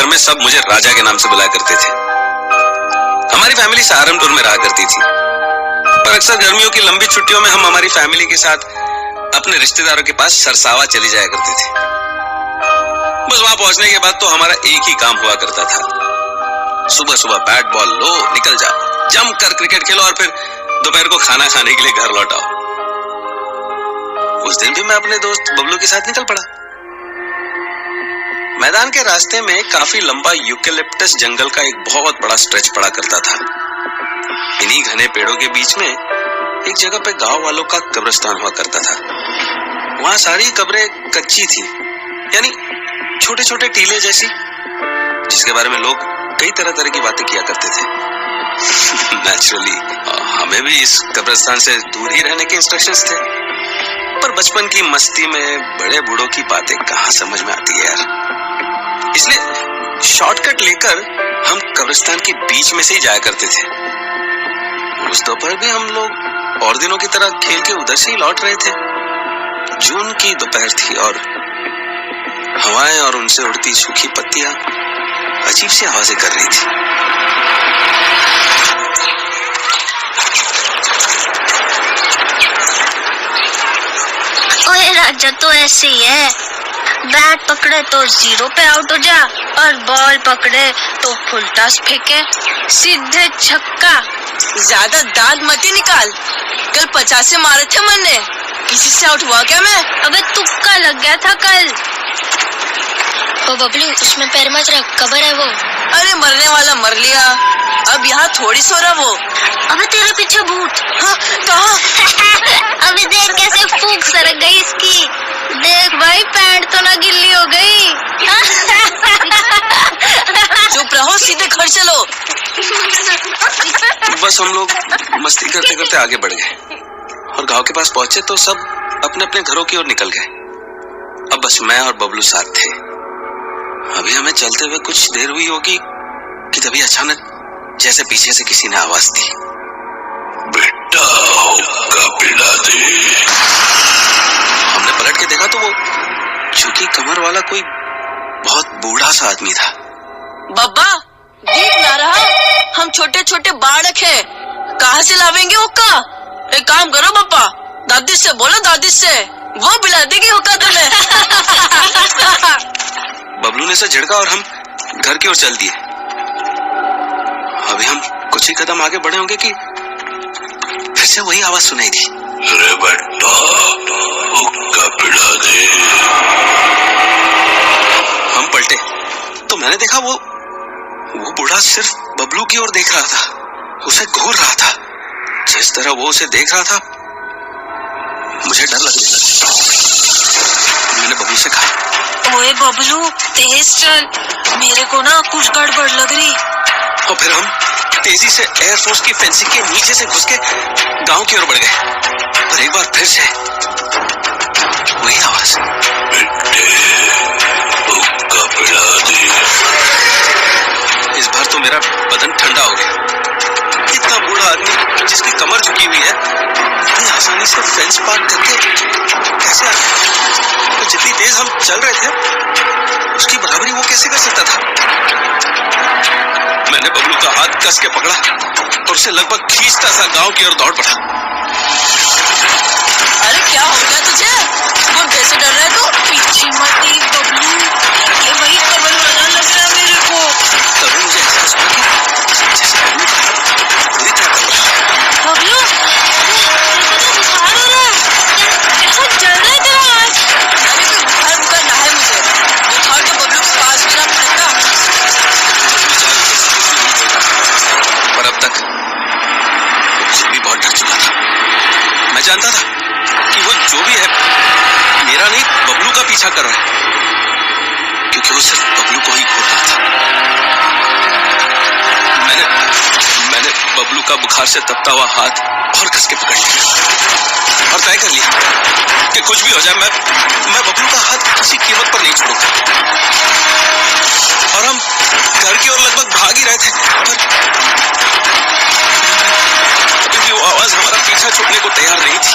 घर में सब मुझे राजा के नाम से बुलाया करते थे। हमारी फैमिली सहारनपुर में रहा करती थी, पर अक्सर गर्मियों की लंबी छुट्टियों में हम हमारी फैमिली के साथ अपने रिश्तेदारों के पास सरसावा चले जाया करते थे। बस वहां पहुंचने के बाद तो हमारा एक ही काम हुआ करता था, सुबह सुबह बैट बॉल लो, निकल जाओ, जमकर क्रिकेट खेलो और फिर दोपहर को खाना खाने के लिए घर लौट आओ। उस दिन भी मैं अपने दोस्त बबलू के साथ निकल पड़ा। मैदान के रास्ते में काफी लंबा यूकेलिप्टस जंगल का एक बहुत बड़ा स्ट्रेच पड़ा करता था। इन्हीं घने पेड़ों के बीच में एक जगह पे गांव वालों का कब्रिस्तान हुआ करता था। वहां सारी कब्रें कच्ची थी, यानी छोटे छोटे टीले जैसी, जिसके बारे में लोग कई तरह तरह की बातें किया करते थे। नेचुरली हमें भी इस कब्रिस्तान से दूर ही रहने के इंस्ट्रक्शंस थे, पर बचपन की मस्ती में बड़े बूढ़ों की बातें कहाँ समझ में आती है यार। इसलिए शॉर्टकट लेकर हम कब्रिस्तान के बीच में से ही जाया करते थे। उस दोपहर भी हम लोग और दिनों की तरह खेल के उधर से ही लौट रहे थे। जून की दोपहर थी और हवाएं और उनसे उड़ती सूखी पत्तियां अजीब सी आवाजें कर रही थी। ओए राजा तो ऐसे ही है, बैट पकड़े तो जीरो पे आउट हो जा और बॉल पकड़े तो फुल टॉस फेंके, सीधे छक्का। ज्यादा दांत मत ही निकाल, कल 50 मारे थे मैंने, किसी से आउट हुआ क्या मैं? अबे तुक्का लग गया था कल। ओ बबलू, उसमें पैर मत रख, कबर है वो। अरे मरने वाला मर लिया, अब यहाँ थोड़ी सो रहा वो। अबे तेरे पीछे भूत। हाँ, कहाँ? अबे देख कैसे फूंक सरक गई इसकी। देख भाई, पैंट तो ना गिल्ली हो गई। चुप रहो, सीधे घर चलो। बस हम लोग मस्ती करते करते आगे बढ़ गए और गांव के पास पहुंचे तो सब अपने अपने घरों की ओर निकल गए। अब बस मैं और बबलू साथ थे। अभी हमें चलते हुए कुछ देर हुई होगी कि तभी अचानक जैसे पीछे से किसी ने आवाज दी, बेटा हुक्का पिला दे। हमने पलट के देखा तो वो झुकी कमर वाला कोई बहुत बूढ़ा सा आदमी था। बब्बा देख ना रहा, हम छोटे छोटे बाड़क हैं, कहाँ से लावेंगे हुक्का? एक काम करो बप्पा, दादी से बोलो, दादी से, वो पिला देगी हुक्का तुम्हें। बबलू ने से झिड़का और हम घर की ओर चल दिए। अभी हम कुछ ही कदम आगे बढ़े होंगे कि फिर से वही आवाज सुनाई दी, अरे बेटा हुक्का पिला दे। हम पलटे तो मैंने देखा वो बूढ़ा सिर्फ बबलू की ओर देख रहा था, उसे घूर रहा था। जिस तरह वो उसे देख रहा था मुझे डर लगने लगा। मैंने बबलू से कहा, ओए बबलू तेज चल, मेरे को ना कुछ गड़बड़ लग रही। और फिर हम तेजी से एयरफोर्स की फेंसिंग के नीचे से घुस के गांव की ओर बढ़ गए। और एक बार फिर से वही आवाज, हुक्का पिला दे। इस बार तो मेरा बदन ठंडा हो गया। इतना बूढ़ा आदमी जिसकी कमर झुकी हुई है, इतनी आसानी से फेंस पार करके कैसे आ गया? तो जितनी तेज हम चल रहे थे उसकी बराबरी वो कैसे कर सकता था? मैंने बबलू का हाथ कस के पकड़ा और उसे लगभग खींचता सा गांव की ओर दौड़ पड़ा। अरे क्या हो गया तुझे? तुम कैसे डर रहे हो? पीछे मत देख बबलू, ये वही कमर वाला लग रहा है मेरे को। तभी मुझे एहसास हुआ कि जैसे बबलू का हाथ पूरी तरह कस रहा है। बबलू बुखार हो रहा है, ऐसा जल रहा है तेरा हाथ। अरे कोई बुखार ना है मुझे, बुखार तो बबलू के पास भी ना पड़ता। पर अब तक मुझे भी बहुत डर चुका था। मैं जानता था कि वो जो भी है मेरा नहीं बबलू का पीछा कर रहा है, क्योंकि वो सिर्फ बबलू को ही घूर रहा था। मैंने बबलू का बुखार से तपता हुआ हाथ और कस के पकड़ लिया और तय कर लिया कि कुछ भी हो जाए मैं बबलू का हाथ किसी कीमत पर नहीं छोड़ूंगा। और हम घर की ओर लगभग भाग ही रहे थे, पर अभी भी वो आवाज हमारा पीछा छोड़ने को तैयार नहीं थी।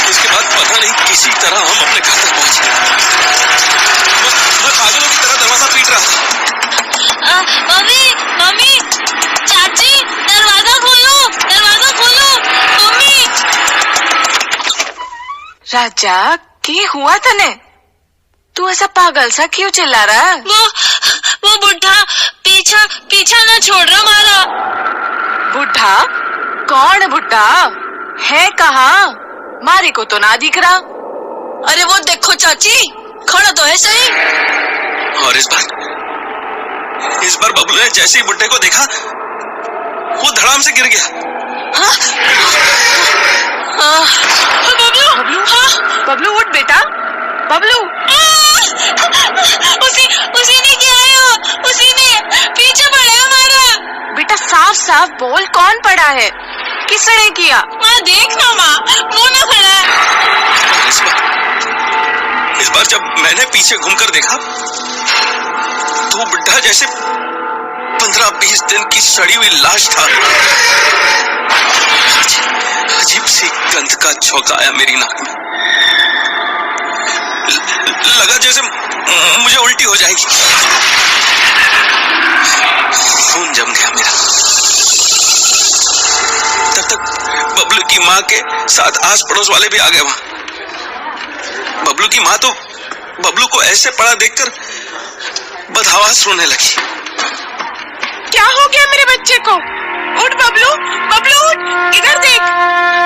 इसके बाद पता नहीं किसी तरह राजा क्या हुआ तने? तू ऐसा पागल सा क्यों चिल्ला रहा है? वो बुढ़ा पीछा पीछा ना छोड़ रहा हमारा। बुढ़ा? कौन बुढ़ा है? कहाँ? मारे को तो ना दिख रहा। अरे वो देखो चाची, खड़ा तो है सही। और इस बार बबलू ने जैसे ही बुड्ढे को देखा वो धड़ाम से गिर गया। हाँ? बबलू, बबलू, बबलू उठ बेटा, बबलू। उसी ने किया है, उसी ने पीछे पड़ा है हमारा। बेटा साफ साफ बोल, कौन पड़ा है? किसने किया? माँ देख ना माँ, मुंह ना खड़ा है। इस बार जब मैंने पीछे घूमकर देखा तो वो बुड्ढा जैसे 15-20 दिन की सड़ी हुई लाश था। अजीब सी गंध का झोंका आया मेरी नाक में। लगा जैसे मुझे उल्टी हो जाएगी। खून जम गया मेरा। तब तक बबलू की माँ के साथ आस पड़ोस वाले भी आ गए वहां। बबलू की माँ तो बबलू को ऐसे पड़ा देखकर बदहवास रोने लगी। क्या हो गया मेरे बच्चे को? उठ बबलू, बबलू उठ, इधर देख।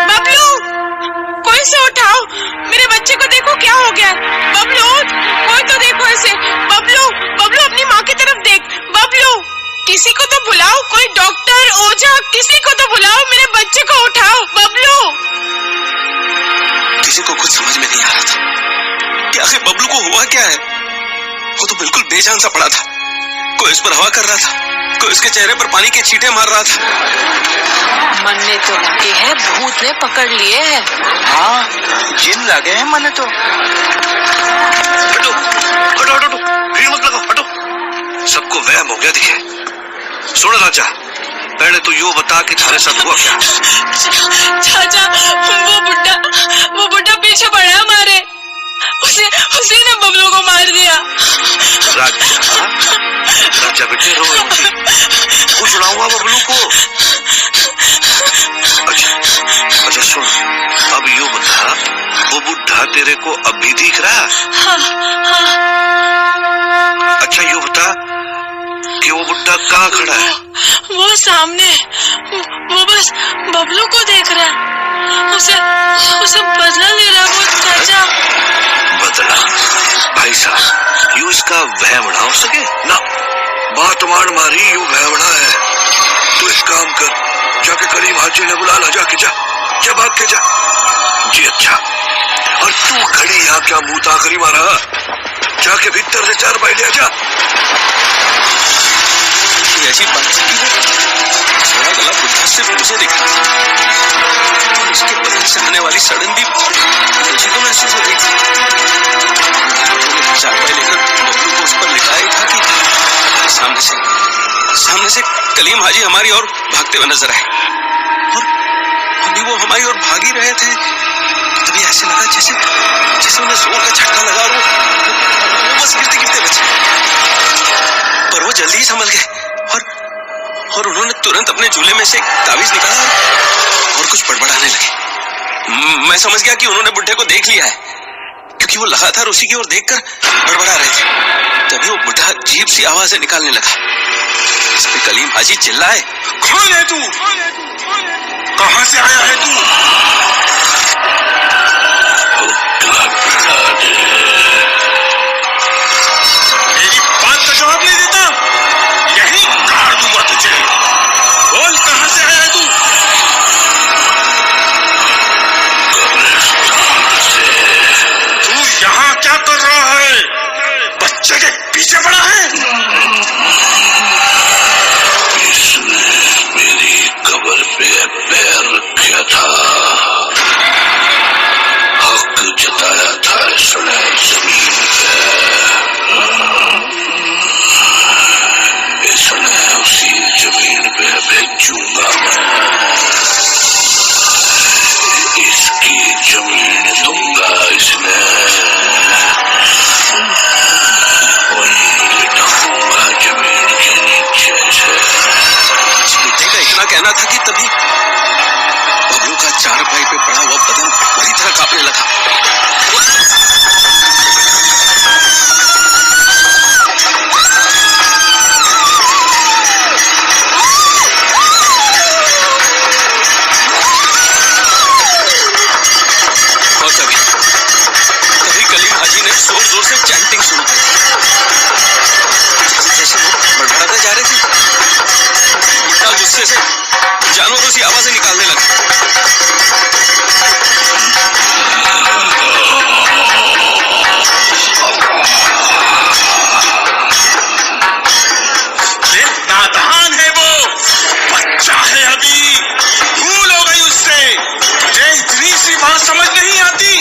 बबलू, कोई से उठाओ, मेरे बच्चे को देखो क्या हो गया। बबलू उठ, कोई तो देखो ऐसे। बबलू, बबलू अपनी माँ की तरफ देख। बबलू, किसी को तो बुलाओ, कोई डॉक्टर, ओझा, किसी को तो बुलाओ, मेरे बच्चे को उठाओ। बबलू। किसी को कुछ समझ में नहीं आ रहा था कि आखिर बबलू को हुआ क्या है। वो तो बिल्कुल बेजान सा पड़ा था। कोई उस पर हवा कर रहा था, कोई उसके चेहरे पर पानी के छींटे मार रहा था। मन ने तो लगे है, भूत ने पकड़ लिए है। हाँ, जिन लगे हैं मन तो। हटो, हटो, हटो, हटो, भीड़ मत लगाओ, हटो। सबको वहम हो गया दिखे। सुन राजा, पहले तो यो बता कि तुम्हारे साथ हुआ क्या? चाचा, वो बुढ़ा पीछे पड़ा है हमारे। उसी ने बबलू को मार दिया। राजा बेटे रो रही, कुछ ना हुआ बबलू को। अच्छा सुन, अब यो बता, वो बुढ़ा तेरे को अभी दिख रहा? हाँ। अच्छा यो बता कि वो बुढ़ा कहाँ खड़ा है? वो सामने, वो बस बबलू को देख रहा है। उसे बदला ले रहा वो चाचा। बदला? भाई साहब, यू इसका वहमड़ा हो सके ना। बात मान मारी यू वहमड़ा है। तू इस काम कर, जाके करीम हाजी ने बुला ला, जाके जा भाग के जा। जी अच्छा। और तू खड़ी यहाँ क्या मुंह ताकरी मारा? जाके भीतर से 4 पाई ले जा। ऐसी बात की थोड़ा गला बुढ़ा सिर्फ मुझे दिख रहा था और उसके बदन से आने वाली सड़न भी मुझे को महसूस हो रही थी। 4 पाई लेकर बबलू को उस पर लिटाया था कि सामने से कलीम हाजी हमारी ओर भागते हुए नजर आए और अभी वो हमारी ओर भाग ही रहे थे। तभी ऐसे लगा जैसे उन्हें जोर का झटका लगा और वो बस गिरते बचे। पर वो जल्दी ही संभल गए और उन्होंने तुरंत अपने झूले में से एक तावीज निकाला और कुछ बड़बड़ाने लगे। मैं समझ गया कि उन्होंने बुढ़े को देख लिया है, क्योंकि वो लगातार उसी की ओर देखकर बड़बड़ा रहे थे। तभी वो बुढ़ा अजीब सी आवाजें निकालने लगा। इस पे कलीम हाजी चिल्लाए, कौन है तू? कहां से आया है तू? मेरी बात का जवाब नहीं देता, यही गाड़ दूंगा तुझे। बोल, कहां से आया है तू? तू यहाँ क्या कर रहा है? बच्चे के पीछे पड़ा है? इसने मेरी कब्र पे पैर रखा था, हक जताया था इसने जमीन पे। इसने उसी जमीन पे भेजूंगा मैं। इसकी जमीन दूंगा इसने, वहीं लिटाऊंगा जमीन के नीचे से। बेटे का इतना कहना था कि तभी बबलू का चारपाई पे पड़ा हुआ बदन बुरी तरह कांपने लगा। और तभी कलीम हाजी ने जोर जोर से चैंटिंग शुरू कर दी। जैसे वो बड़बड़ाते जा रहे थे, बुड्ढा गुस्से से जानवरों सी आवाजें निकालने लगा। नादान है वो, बच्चा है अभी, भूल हो गई उससे। तुझे इतनी सी बात समझ नहीं आती।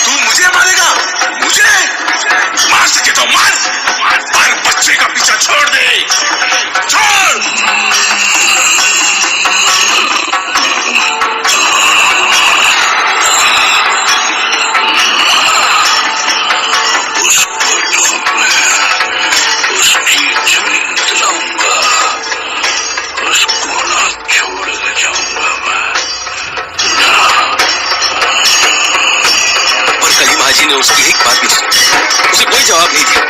तू मुझे मारेगा? मुझे मार सके तो मार, पर बच्चे का पीछा छोड़ दे, छोड़। हाजी ने उसकी एक बात भी सुनी, उसे कोई जवाब नहीं दिया,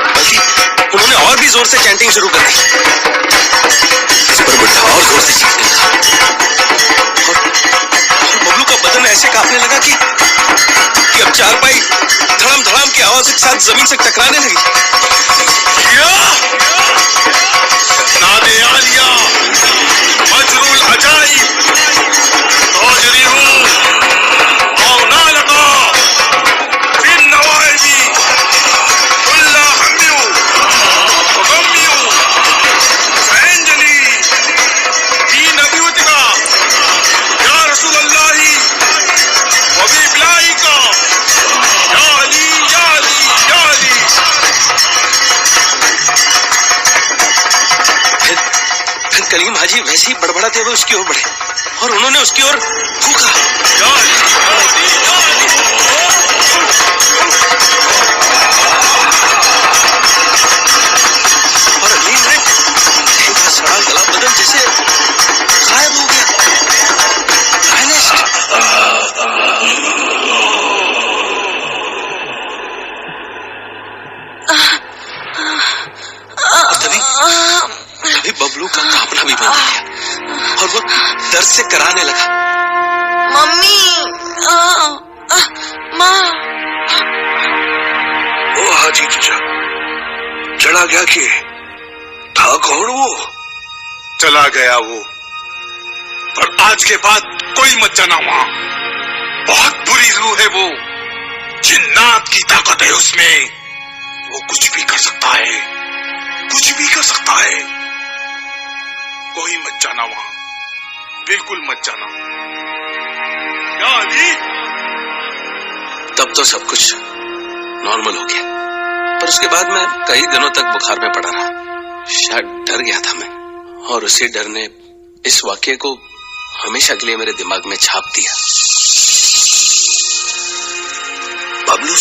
बल्कि उन्होंने और भी जोर से चैंटिंग शुरू कर दी। इस पर बुड्ढा और जोर से चीखने लगा और बबलू का बदन ऐसे कांपने लगा कि अब चारपाई धड़ाम धड़ाम की आवाज के साथ जमीन से टकराने लगी। नादे आलिया मजरूल अजाइब तोजरी हूँ और ना लगा फिर नवाइबी कुल्ला हम्यू गम्यू सैंजली दी नबीवतिका या रसूल अल्लाही वबी बिलाई का या अली या अली या अली। फिर कलीम हाजी वैसे ही बड़बड़ाते हुए उसकी ओर बढ़े और उन्होंने उसकी ओर फूंका। और अली ने देखा सड़ा गला बदन जैसे गायब हो गया। तभी बबलू का कांपना भी बंद हो गया और वो दर्द से कराने लगा। मम्मी, माँ। ओ हाजी चचा चला गया कि था कौन वो? चला गया वो, पर आज के बाद कोई मत जाना वहां। बहुत बुरी रूह है वो, जिन्नात की ताकत है उसमें, वो कुछ भी कर सकता है, कुछ भी कर सकता है। कोई मत जाना वहां, बिल्कुल मत जाना। क्या अली? तब तो सब कुछ नॉर्मल हो गया, पर उसके बाद मैं कई दिनों तक बुखार में पड़ा रहा। शायद डर गया था मैं, और उसी डर ने इस वाक्य को हमेशा के लिए मेरे दिमाग में छाप दिया। बबलू